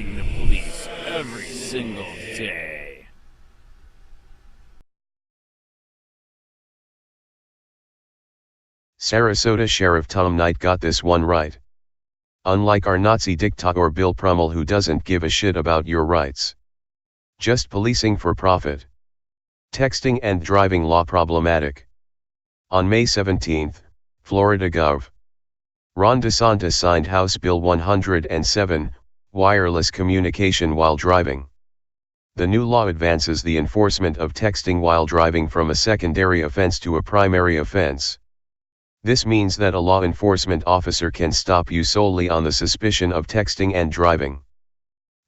facing the police every single day. Sarasota Sheriff Tom Knight got this one right. Unlike our Nazi dictator Bill Prummel, who doesn't give a shit about your rights. Just policing for profit. Texting and driving law problematic. On May 17, Florida Gov. Ron DeSantis signed House Bill 107, Wireless Communication While Driving. The new law advances the enforcement of texting while driving from a secondary offense to a primary offense. This means that a law enforcement officer can stop you solely on the suspicion of texting and driving.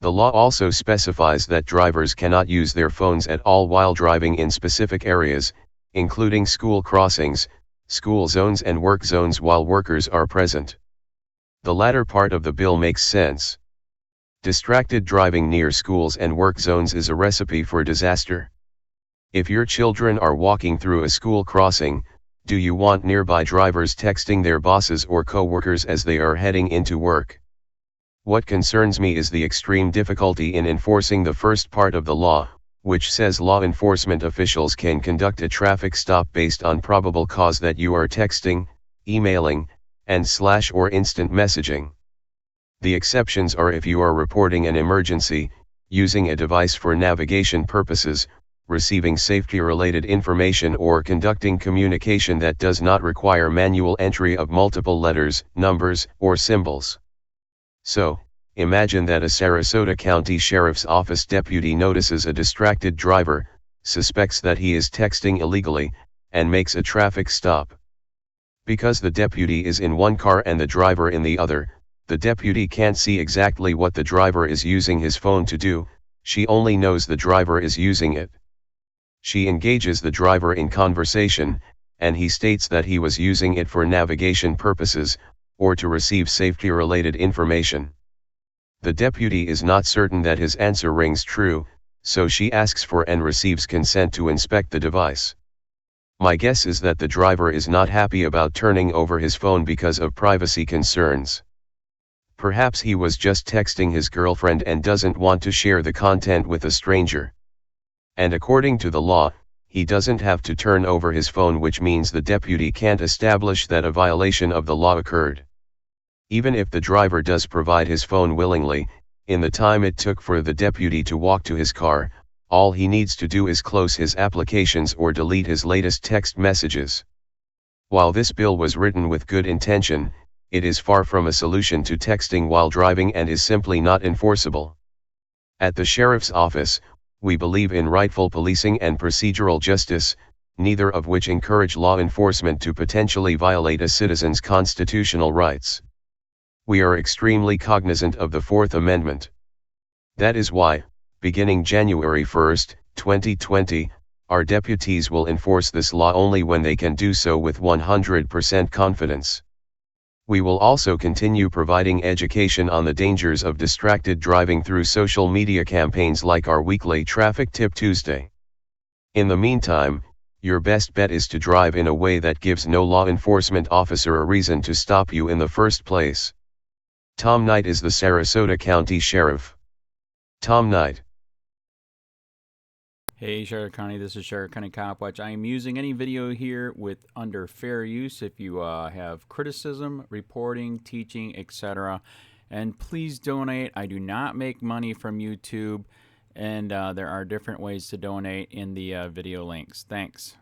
The law also specifies that drivers cannot use their phones at all while driving in specific areas, including school crossings, school zones and work zones while workers are present. The latter part of the bill makes sense. Distracted driving near schools and work zones is a recipe for disaster. If your children are walking through a school crossing, do you want nearby drivers texting their bosses or co-workers as they are heading into work? What concerns me is the extreme difficulty in enforcing the first part of the law, which says law enforcement officials can conduct a traffic stop based on probable cause that you are texting, emailing, or instant messaging. The exceptions are if you are reporting an emergency, using a device for navigation purposes, receiving safety-related information, or conducting communication that does not require manual entry of multiple letters, numbers, or symbols. So, imagine that a Sarasota County Sheriff's Office deputy notices a distracted driver, suspects that he is texting illegally, and makes a traffic stop. Because the deputy is in one car and the driver in the other, the deputy can't see exactly what the driver is using his phone to do, she only knows the driver is using it. She engages the driver in conversation, and he states that he was using it for navigation purposes, or to receive safety-related information. The deputy is not certain that his answer rings true, so she asks for and receives consent to inspect the device. My guess is that the driver is not happy about turning over his phone because of privacy concerns. Perhaps he was just texting his girlfriend and doesn't want to share the content with a stranger. And according to the law, he doesn't have to turn over his phone, which means the deputy can't establish that a violation of the law occurred. Even if the driver does provide his phone willingly, in the time it took for the deputy to walk to his car, all he needs to do is close his applications or delete his latest text messages. While this bill was written with good intention, it is far from a solution to texting while driving and is simply not enforceable. At the Sheriff's Office, we believe in rightful policing and procedural justice, neither of which encourage law enforcement to potentially violate a citizen's constitutional rights. We are extremely cognizant of the Fourth Amendment. That is why, beginning January 1, 2020, our deputies will enforce this law only when they can do so with 100% confidence. We will also continue providing education on the dangers of distracted driving through social media campaigns like our weekly Traffic Tip Tuesday. In the meantime, your best bet is to drive in a way that gives no law enforcement officer a reason to stop you in the first place. Tom Knight is the Sarasota County Sheriff. Tom Knight. Hey Sheriff County, this is Sheriff County COPWATCH. I am using any video here with under fair use if you have criticism, reporting, teaching, etc. And please donate. I do not make money from YouTube, and there are different ways to donate in the video links. Thanks.